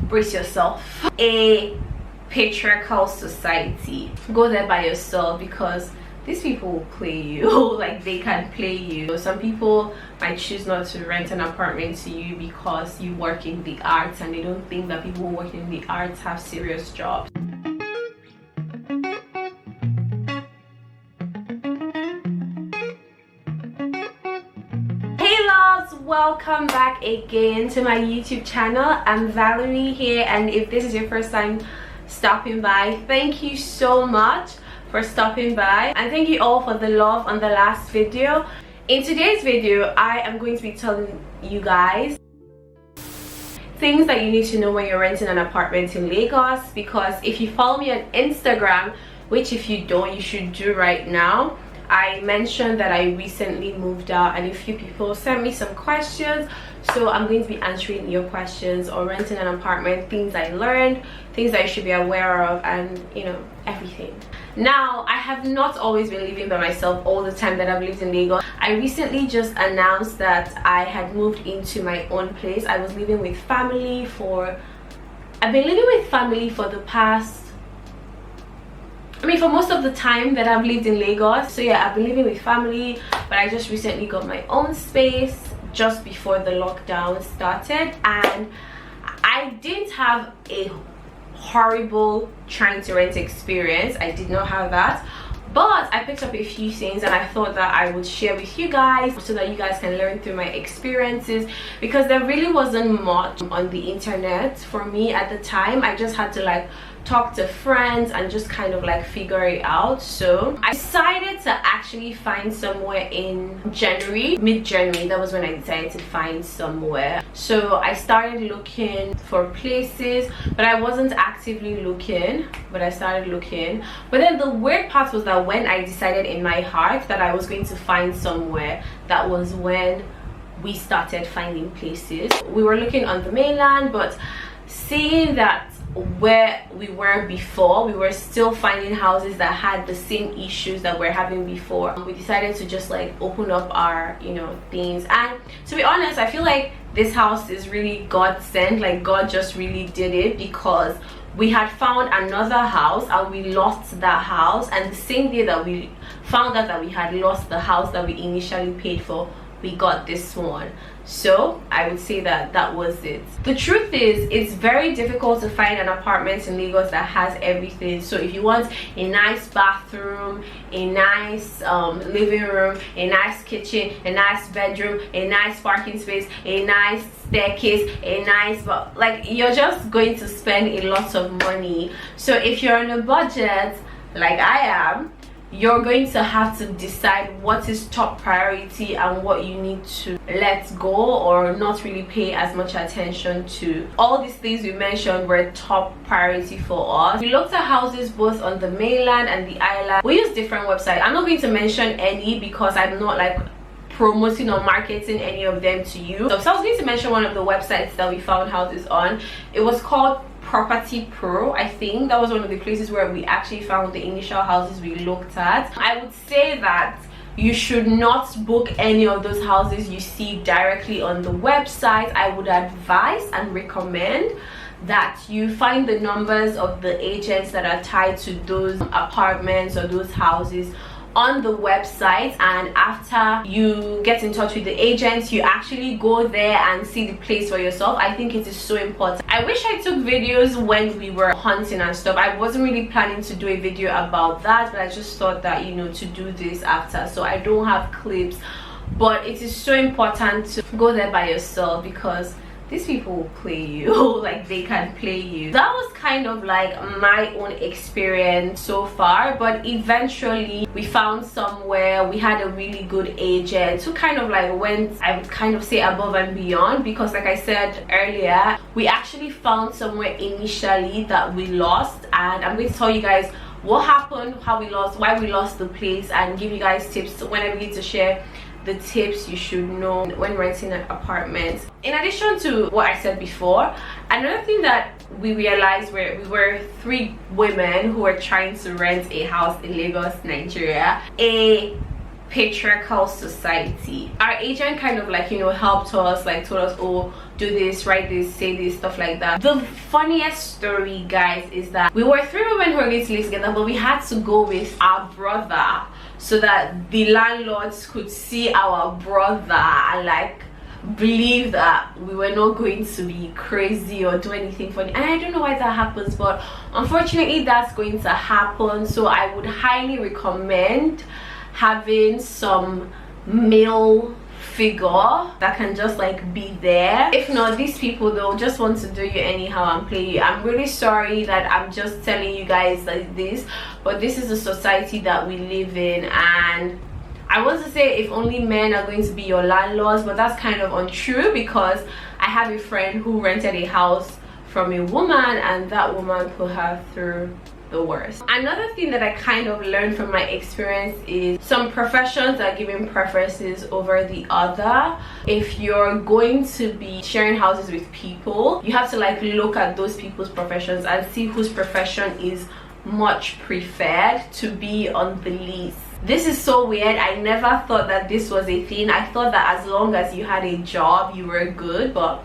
brace yourself, a patriarchal society. Go there by yourself, because these people will play you. Like, they can play you. Some people might choose not to rent an apartment to you because you work in the arts, and they don't think that people who work in the arts have serious jobs. Hey loves, welcome back again to my YouTube channel. I'm Valerie here, and if this is your first time stopping by, thank you so much for stopping by, and thank you all for the love on the last video. In today's video, I am going to be telling you guys things that you need to know when you're renting an apartment in Lagos, because if you follow me on Instagram, which if you don't, you should do right now, I mentioned that I recently moved out, and a few people sent me some questions, so I'm going to be answering your questions on renting an apartment, things I learned, things that you should be aware of, and you know, everything. Now, I have not always been living by myself all the time that I've lived in Lagos. I recently just announced that I had moved into my own place. I was living with family I've been living with family for the past, for most of the time that I've lived in Lagos. So yeah, I've been living with family, but I just recently got my own space just before the lockdown started, and I didn't have a horrible trying to rent experience. I did not have that, but I picked up a few things, and I thought that I would share with you guys so that you guys can learn through my experiences, because there really wasn't much on the internet for me at the time. I just had to like talk to friends and just kind of like figure it out. So I decided to actually find somewhere in January, mid-January. That was when I decided to find somewhere. So I started looking for places, but I wasn't actively looking, but I started looking. But then the weird part was that when I decided in my heart that I was going to find somewhere, that was when we started finding places. We were looking on the mainland, but seeing that where we were before, we were still finding houses that had the same issues that we're having before. We decided to just like open up our, you know, things. And to be honest, I feel like this house is really God sent. Like, God just really did it, because we had found another house and we lost that house, and the same day that we found out that we had lost the house that we initially paid for, we got this one. So I would say that that was it. The truth is, it's very difficult to find an apartment in Lagos that has everything. So if you want a nice bathroom, a nice living room, a nice kitchen, a nice bedroom, a nice parking space, a nice staircase, a nice, like, you're just going to spend a lot of money. So if you're on a budget like I am, you're going to have to decide what is top priority and what you need to let go or not really pay as much attention to. All these things we mentioned were top priority for us. We looked at houses both on the mainland and the island. We used different websites. I'm not going to mention any because I'm not like promoting or marketing any of them to you. So I was going to mention one of the websites that we found houses on. It was called Property Pro. I think that was one of the places where we actually found the initial houses we looked at. I would say that you should not book any of those houses you see directly on the website. I would advise and recommend that you find the numbers of the agents that are tied to those apartments or those houses on the website, and after you get in touch with the agents, you actually go there and see the place for yourself. I think it is so important. I wish I took videos when we were hunting and stuff. I wasn't really planning to do a video about that, but I just thought that, you know, to do this after, so I don't have clips. But it is so important to go there by yourself, because these people will play you. Like, they can play you. That was kind of like my own experience so far, but eventually we found somewhere. We had a really good agent who kind of like went, I would kind of say, above and beyond, because like I said earlier, we actually found somewhere initially that we lost, and I'm going to tell you guys what happened, how we lost, why we lost the place, and give you guys tips when I begin to share the tips you should know when renting an apartment. In addition to what I said before, another thing that we realized, we were 3 women who were trying to rent a house in Lagos, Nigeria, a patriarchal society. Our agent kind of like, you know, helped us, like told us, oh, do this, write this, say this, stuff like that. The funniest story, guys, is that we were 3 women who were going to live together, but we had to go with our brother so that the landlords could see our brother and like believe that we were not going to be crazy or do anything funny. And I don't know why that happens, but unfortunately that's going to happen. So I would highly recommend having some male figure that can just like be there. If not, these people, they'll just want to do you anyhow and play you. I'm really sorry that I'm just telling you guys like this, but this is the society that we live in. And I want to say if only men are going to be your landlords, but that's kind of untrue, because I have a friend who rented a house from a woman and that woman put her through the worst. Another thing that I kind of learned from my experience is some professions are giving preferences over the other. If you're going to be sharing houses with people, you have to like look at those people's professions and see whose profession is much preferred to be on the lease. This is so weird. I never thought that this was a thing. I thought that as long as you had a job you were good, but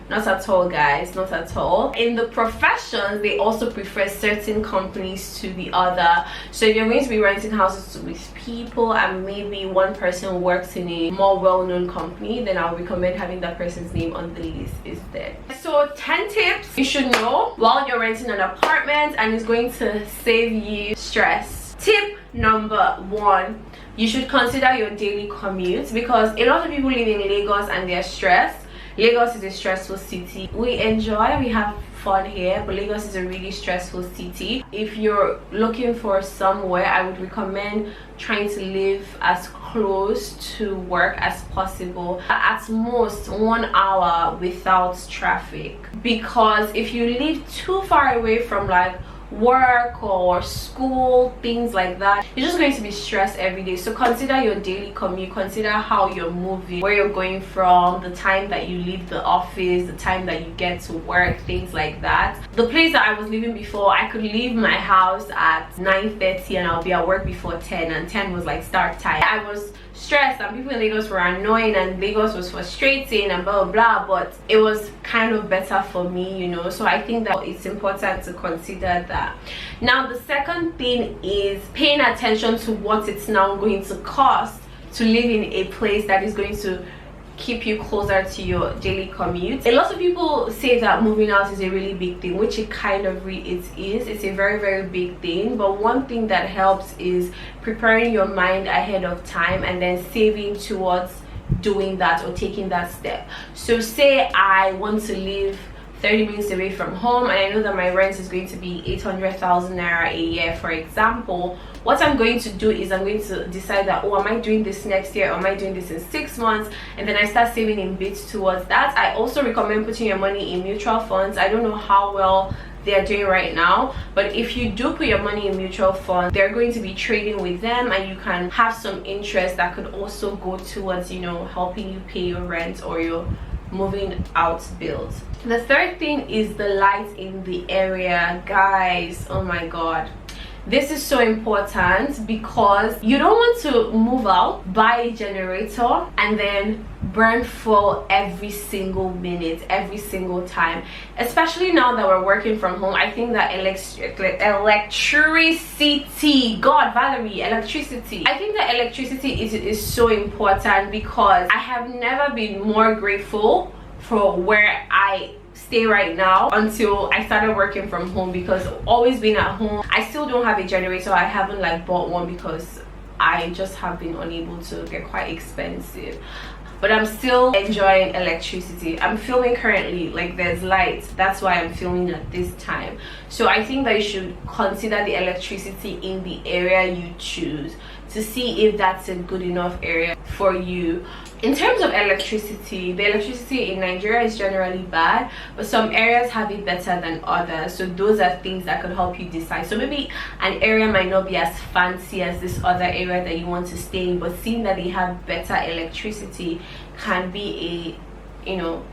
not at all, guys, not at all. In the professions, they also prefer certain companies to the other. So if you're going to be renting houses with people and maybe one person works in a more well-known company, then I would recommend having that person's name on the list instead. So 10 tips you should know while you're renting an apartment, and it's going to save you stress. Tip number 1, you should consider your daily commute, because a lot of people live in Lagos and they're stressed. Lagos is a stressful city. We enjoy, we have fun here, but Lagos is a really stressful city. If you're looking for somewhere, I would recommend trying to live as close to work as possible, at most 1 hour without traffic, because if you live too far away from like work or school, things like that, you're just going to be stressed every day. So consider your daily commute, consider how you're moving, where you're going from, the time that you leave the office, the time that you get to work, things like that. The place that I was living before, I could leave my house at 9:30 and I'll be at work before 10, and 10 was like start time. I was stressed and people in Lagos were annoying and Lagos was frustrating and blah blah blah, but it was kind of better for me, you know. So I think that it's important to consider that. Now the second thing is paying attention to what it's now going to cost to live in a place that is going to keep you closer to your daily commute. A lot of people say that moving out is a really big thing, which it kind of is. It's a very, very big thing, but one thing that helps is preparing your mind ahead of time and then saving towards doing that or taking that step. So say I want to live 30 minutes away from home and I know that my rent is going to be 800,000 naira a year, for example. What I'm going to do is I'm going to decide that, oh, am I doing this next year or am I doing this in 6 months, and then I start saving in bits towards that. I also recommend putting your money in mutual funds. I don't know how well they're doing right now, but if you do put your money in mutual funds, they're going to be trading with them and you can have some interest that could also go towards, you know, helping you pay your rent or your moving out bills. The third thing is the lights in the area, guys. Oh my god, this is so important, because you don't want to move out, buy a generator and then burn fuel every single minute, every single time. Especially now that we're working from home, I think that electricity, god, Valerie, electricity, I think that electricity is so important, because I have never been more grateful for where I stay right now until I started working from home, because always being at home, I still don't have a generator. I haven't like bought one because I just have been unable to. They're quite expensive, but I'm still enjoying electricity. I'm filming currently, like there's lights, that's why I'm filming at this time. So I think that you should consider the electricity in the area you choose to see if that's a good enough area for you. In terms of electricity, the electricity in Nigeria is generally bad, but some areas have it better than others. So those are things that could help you decide. So maybe an area might not be as fancy as this other area that you want to stay in, but seeing that they have better electricity can be a, you know,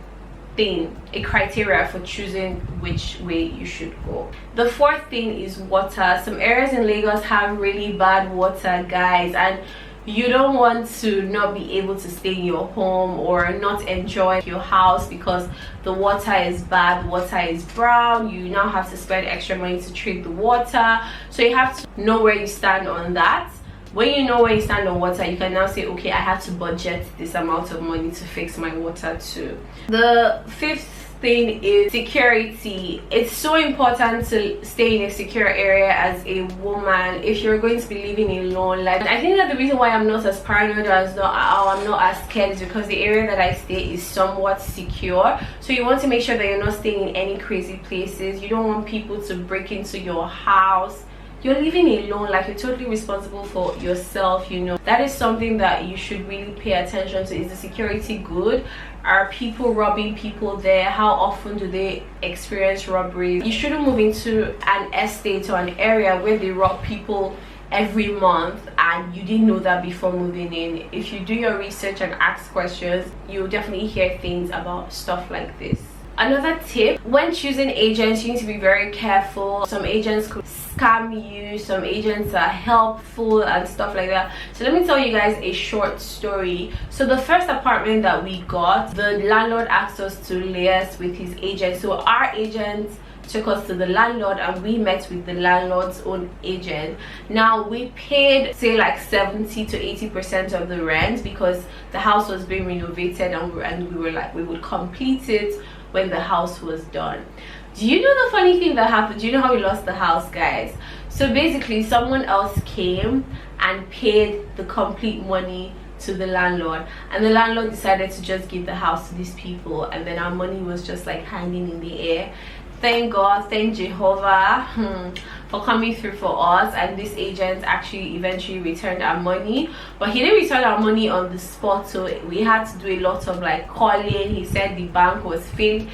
thing, a criteria for choosing which way you should go. The fourth thing is water. Some areas in Lagos have really bad water, guys, and you don't want to not be able to stay in your home or not enjoy your house because the water is bad, the water is brown. You now have to spend extra money to treat the water, so you have to know where you stand on that. When you know where you stand on water, you can now say, okay, I have to budget this amount of money to fix my water too. The fifth thing is security. It's so important to stay in a secure area as a woman if you're going to be living alone. Like, I think that the reason why I'm not as paranoid or I'm not as scared is because the area that I stay is somewhat secure. So you want to make sure that you're not staying in any crazy places. You don't want people to break into your house. You're living alone, like you're totally responsible for yourself, you know. That is something that you should really pay attention to. Is the security good? Are people robbing people there? How often do they experience robberies? You shouldn't move into an estate or an area where they rob people every month and you didn't know that before moving in. If you do your research and ask questions, you'll definitely hear things about stuff like this. Another tip, when choosing agents, you need to be very careful. Some agents could scam you, some agents are helpful and stuff like that. So let me tell you guys a short story. So the first apartment that we got, the landlord asked us to liaise with his agent. So our agent took us to the landlord and we met with the landlord's own agent. Now we paid, say, like 70 to 80% of the rent because the house was being renovated, and we were like, we would complete it when the house was done. Do you know the funny thing that happened? Do you know how we lost the house, guys? So basically someone else came and paid the complete money to the landlord, and the landlord decided to just give the house to these people, and then our money was just like hanging in the air. Thank God, thank Jehovah for coming through for us, and this agent actually eventually returned our money. But he didn't return our money on the spot, so we had to do a lot of like calling. He said the bank was filled.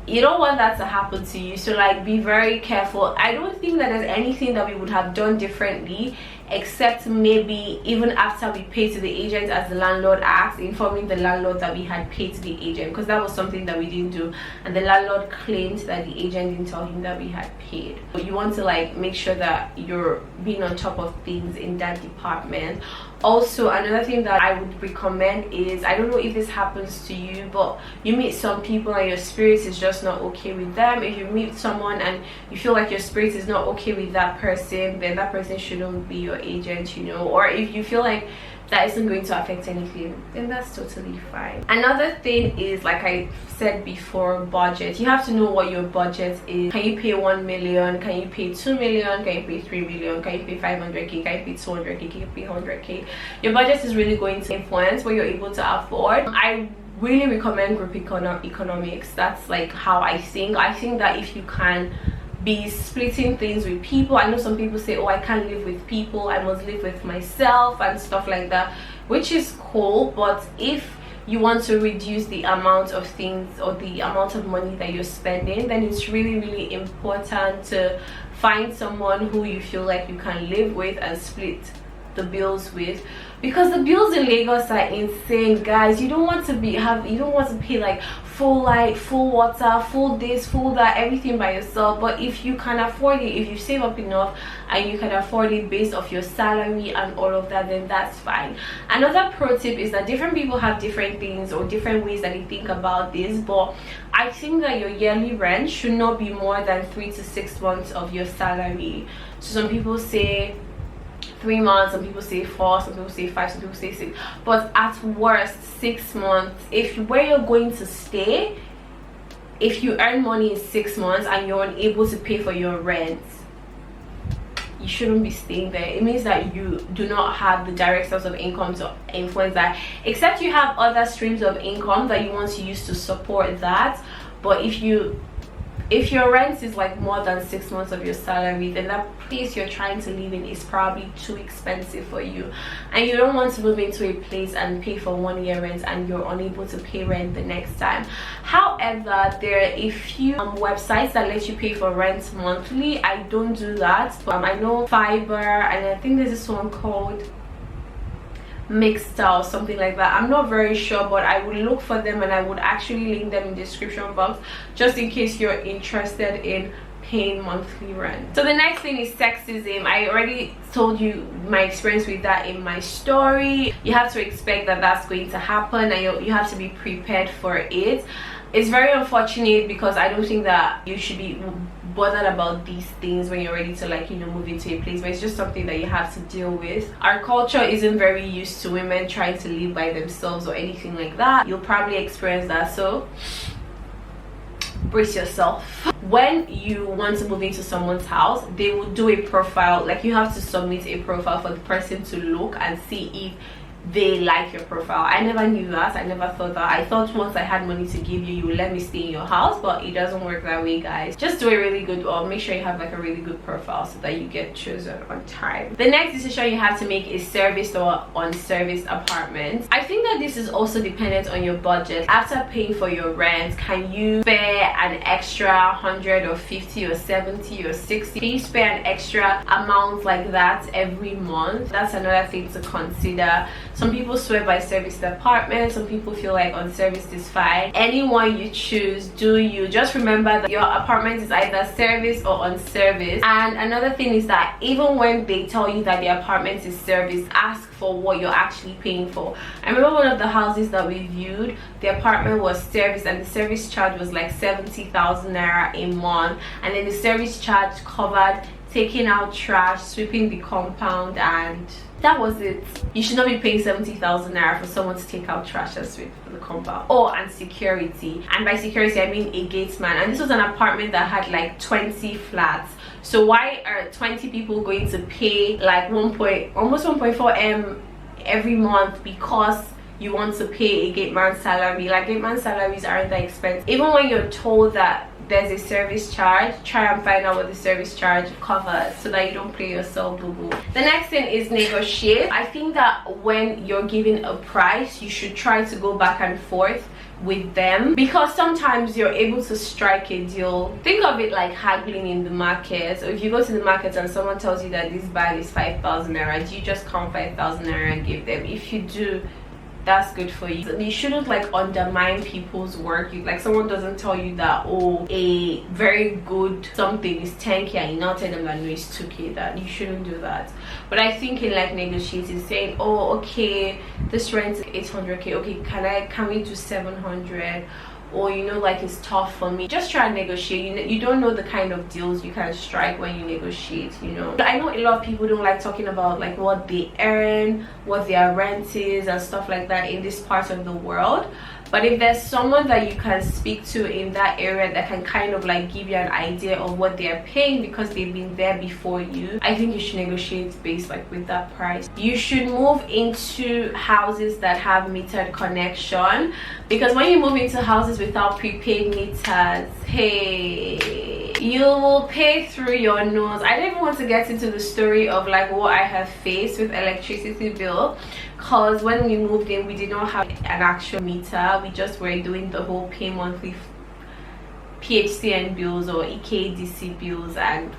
You don't want that to happen to you, so like be very careful. I don't think that there's anything that we would have done differently, except maybe even after we paid to the agent, as the landlord asked, informing the landlord that we had paid to the agent, because that was something that we didn't do, and the landlord claimed that the agent didn't tell him that we had paid. But you want to like make sure that you're being on top of things in that department. Also, another thing that I would recommend is, I don't know if this happens to you, but you meet some people and your spirit is just not okay with them. If you meet someone and you feel like your spirit is not okay with that person, then that person shouldn't be your agent, you know. Or if you feel like that isn't going to affect anything, then that's totally fine. Another thing is, like I said before, budget. You have to know what your budget is. Can you pay 1 million? Can you pay 2 million? Can you pay 3 million? Can you pay 500k? Can you pay 200k? Can you pay 100k? Your budget is really going to influence what you're able to afford. I really recommend group economics. That's like how I think that if you can be splitting things with people. I know some people say, oh, I can't live with people, I must live with myself and stuff like that, which is cool. But if you want to reduce the amount of things or the amount of money that you're spending, then it's really important to find someone who you feel like you can live with and split the bills with, because the bills in Lagos are insane, guys. You don't want to pay like full light, full water, full this, full that, everything by yourself. But if you can afford it, if you save up enough and you can afford it based off your salary and all of that, then that's fine. Another pro tip is that different people have different things or different ways that they think about this, but I think that your yearly rent should not be more than 3 to 6 months of your salary. So some people say 3 months, some people say 4, some people say 5, some people say 6, but at worst 6 months. If where you're going to stay, if you earn money in 6 months and you're unable to pay for your rent, you shouldn't be staying there. It means that you do not have the direct source of income to influence that, except you have other streams of income that you want to use to support that. But if your rent is like more than 6 months of your salary, then that place you're trying to live in is probably too expensive for you, and you don't want to move into a place and pay for 1 year rent and you're unable to pay rent the next time. However, there are a few websites that let you pay for rent monthly. I don't do that, but I know Fiber, and I think there's this one called Mixta or something like that. I'm not very sure, but I would look for them and I would actually link them in the description box just in case you're interested in paying monthly rent. So the next thing is sexism. I already told you my experience with that in my story. You have to expect that that's going to happen, and you have to be prepared for it. It's very unfortunate because I don't think that you should be bothered about these things when you're ready to, like, you know, move into a place, but it's just something that you have to deal with. Our culture isn't very used to women trying to live by themselves or anything like that. You'll probably experience that, so brace yourself. When you want to move into someone's house, they will do a profile. Like, you have to submit a profile for the person to look and see if they like your profile. I never knew that. I never thought that. I thought once I had money to give you, you would let me stay in your house, but it doesn't work that way, guys. Just do a really good, or make sure you have like a really good profile so that you get chosen on time. The next decision you have to make is serviced or unserviced apartments. I think that this is also dependent on your budget. After paying for your rent, can you spare an extra 100 or 50 or 70 or 60? Can you spare an extra amount like that every month? That's another thing to consider. Some people swear by serviced apartments, some people feel like unserviced is fine. Anyone you choose, do you. Just remember that your apartment is either serviced or unserviced. And another thing is that even when they tell you that the apartment is serviced, ask for what you're actually paying for. I remember one of the houses that we viewed, the apartment was serviced and the service charge was like 70,000 naira a month, and then the service charge covered taking out trash, sweeping the compound, and that was it. You should not be paying 70,000 naira for someone to take out trash and sweep the compound. Oh, and security. And by security, I mean a gateman. And this was an apartment that had like 20 flats. So why are 20 people going to pay like almost 1.4 M every month because you want to pay a gateman salary? Like, gateman salaries aren't that expensive. Even when you're told that there's a service charge, try and find out what the service charge covers so that you don't play yourself boo-boo. The next thing is negotiate. I think that when you're given a price, you should try to go back and forth with them, because sometimes you're able to strike a deal. Think of it like haggling in the market. So if you go to the market and someone tells you that this bag is 5,000 naira, do you just count 5,000 naira and give them? If you do, that's good for you. You shouldn't like undermine people's work. Like, someone doesn't tell you that, oh, a very good something is 10k, and you now tell them that no, it's 2k. That you shouldn't do that. But I think in like negotiating, saying, oh, okay, this rent is 800k, okay, can we do 700? Or, you know, like, it's tough for me. Just try and negotiate. You don't know the kind of deals you can strike when you negotiate, you know. I know a lot of people don't like talking about like what they earn, what their rent is and stuff like that in this part of the world. But if there's someone that you can speak to in that area that can kind of like give you an idea of what they're paying because they've been there before you, I think you should negotiate based like with that price. You should move into houses that have metered connection, because when you move into houses without prepaid meters, hey, you will pay through your nose. I don't even want to get into the story of like what I have faced with electricity bill, because when we moved in, we did not have an actual meter. We just were doing the whole pay monthly PHCN bills or EKDC bills, and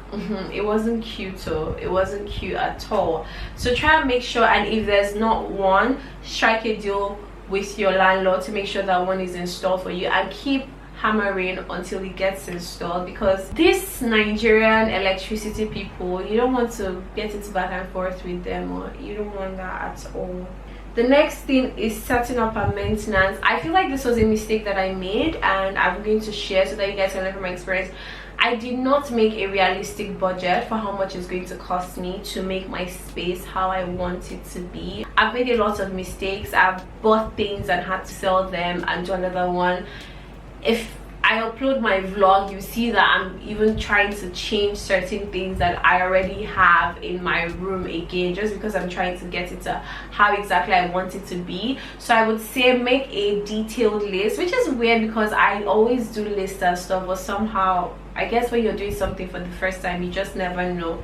it wasn't cute. So it wasn't cute at all. So try and make sure, and if there's not one, strike a deal with your landlord to make sure that one is installed for you, and keep hammering until it gets installed, because this Nigerian electricity people, you don't want to get it back and forth with them, or you don't want that at all. The next thing is setting up a maintenance. I feel like this was a mistake that I made, and I'm going to share so that you guys can learn from my experience. I did not make a realistic budget for how much it's going to cost me to make my space how I want it to be. I've made a lot of mistakes. I've bought things and had to sell them and do another one. If I upload my vlog, you see that I'm even trying to change certain things that I already have in my room again, just because I'm trying to get it to how exactly I want it to be. So I would say make a detailed list, which is weird because I always do lists and stuff, but somehow I guess when you're doing something for the first time, you just never know.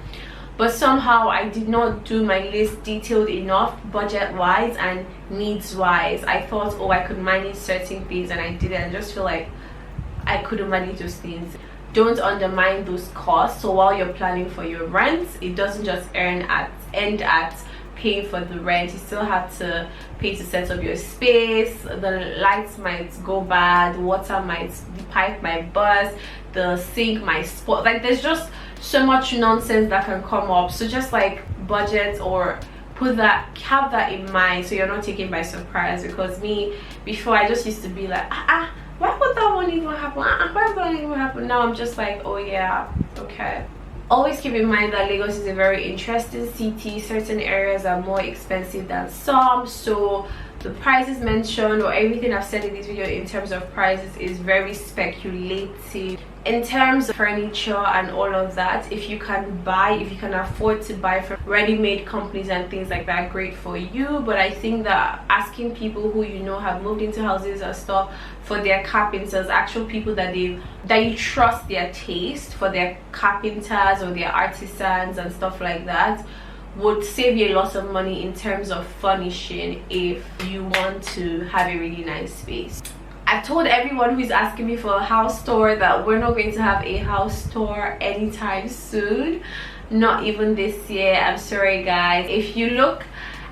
But somehow I did not do my list detailed enough, budget wise and needs wise. I thought, oh, I could manage certain things, and I didn't. I just feel like I couldn't manage those things. Don't undermine those costs. So while you're planning for your rent, it doesn't just end at paying for the rent. You still have to pay to set up your space. The lights might go bad, the pipe might burst, the sink might spoil. Like, there's just so much nonsense that can come up. So just like budget or have that in mind, so you're not taken by surprise. Because me, before, I just used to be like, why would that one even happen? Why would that even happen? Now I'm just like, oh yeah, okay. Always keep in mind that Lagos is a very interesting city. Certain areas are more expensive than some, so the prices mentioned or everything I've said in this video in terms of prices is very speculative. In terms of furniture and all of that, if you can afford to buy from ready-made companies and things like that, great for you. But I think that asking people who you know have moved into houses and stuff for their carpenters, actual people that you trust their taste for their carpenters or their artisans and stuff like that, would save you a lot of money in terms of furnishing if you want to have a really nice space. I've told everyone who's asking me for a house tour that we're not going to have a house tour anytime soon, not even this year. I'm sorry guys. If you look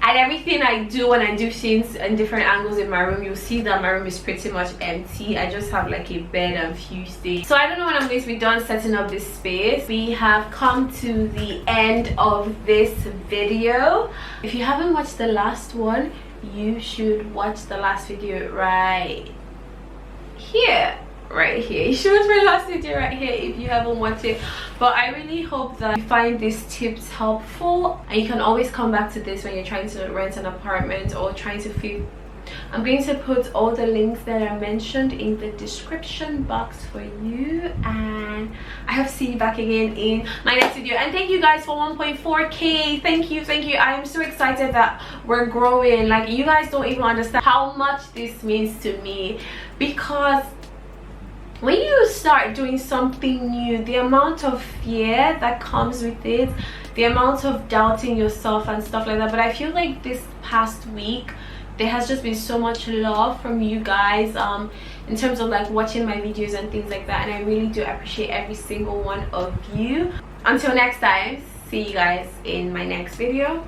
at everything I do when I do things in different angles in my room, you'll see that my room is pretty much empty. I just have like a bed and few things. So I don't know when I'm going to be done setting up this space. We have come to the end of this video. If you haven't watched the last one, you should watch the last video right here. You should watch my last video right here if you haven't watched it. But I really hope that you find these tips helpful, and you can always come back to this when you're trying to rent an apartment or trying to feel. I'm going to put all the links that I mentioned in the description box for you, and I hope to see you back again in my next video. And thank you guys for 1.4k. Thank you. I am so excited that we're growing. Like, you guys don't even understand how much this means to me, because when you start doing something new, the amount of fear that comes with it, the amount of doubting yourself and stuff like that. But I feel like this past week there has just been so much love from you guys in terms of like watching my videos and things like that, and I really do appreciate every single one of you. Until next time, see you guys in my next video.